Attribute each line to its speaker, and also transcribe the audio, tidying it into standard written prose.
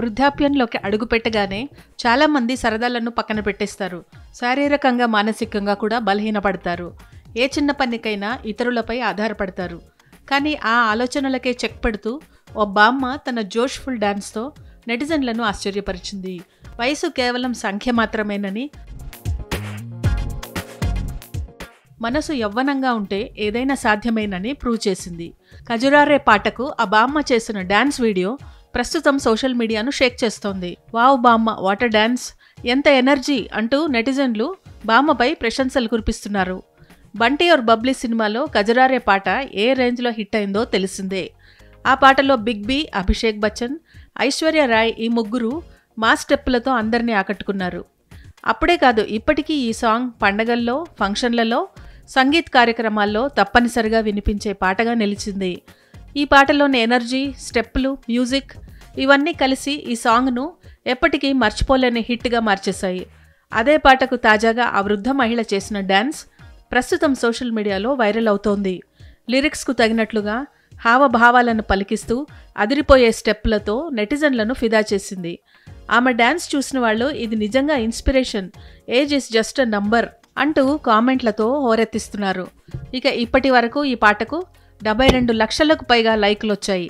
Speaker 1: వృద్ధాప్యంలోకి అడుగుపెట్టగానే చాలామంది సరదాలను పక్కన పెట్టేస్తారు. శారీరకంగా మానసికంగా కూడా బలహీనపడతారు. ఏ చిన్న పనికైనా ఇతరులపై ఆధారపడతారు. కానీ ఆ ఆలోచనలకే చెక్ పెడుతూ ఓ బామ్మ తన జోష్ఫుల్ డాన్స్తో నెటిజన్లను ఆశ్చర్యపరిచింది. వయసు కేవలం సంఖ్య మాత్రమేనని, మనసు యవ్వనంగా ఉంటే ఏదైనా సాధ్యమేనని ప్రూవ్ చేసింది. ఖజురారే పాటకు ఆ బామ్మ చేసిన డాన్స్ వీడియో ప్రస్తుతం సోషల్ మీడియాను షేక్ చేస్తోంది. వావ్ బామ్మ, వాటర్ డాన్స్, ఎంత ఎనర్జీ అంటూ నెటిజన్లు బామ్మపై ప్రశంసలు కురిపిస్తున్నారు. బంటి ఔర్ బబ్లీ సినిమాలో ఖజురారే పాట ఏ రేంజ్లో హిట్ అయిందో తెలిసిందే. ఆ పాటలో బిగ్ బి, అభిషేక్ బచ్చన్, ఐశ్వర్య రాయ్ ఈ ముగ్గురు మా స్టెప్పులతో అందరినీ ఆకట్టుకున్నారు. అప్పుడే కాదు, ఇప్పటికీ ఈ సాంగ్ పండగల్లో, ఫంక్షన్లలో, సంగీత్ కార్యక్రమాల్లో తప్పనిసరిగా వినిపించే పాటగా నిలిచింది. ఈ పాటలోని ఎనర్జీ, స్టెప్పులు, మ్యూజిక్ ఇవన్నీ కలిసి ఈ సాంగ్ను ఎప్పటికీ మర్చిపోలేని హిట్గా మార్చేశాయి. అదే పాటకు తాజాగా ఆ వృద్ధ మహిళ చేసిన డ్యాన్స్ ప్రస్తుతం సోషల్ మీడియాలో వైరల్ అవుతోంది. లిరిక్స్కు తగినట్లుగా హావభావాలను పలికిస్తూ అదిరిపోయే స్టెప్పులతో నెటిజన్లను ఫిదా చేసింది. ఆమె డ్యాన్స్ చూసిన వాళ్ళు ఇది నిజంగా inspiration, age is just a number అంటూ కామెంట్లతో హోరెత్తిస్తున్నారు. ఇక ఇప్పటి వరకు ఈ పాటకు 72 లక్షలకు పైగా లైకులు వచ్చాయి.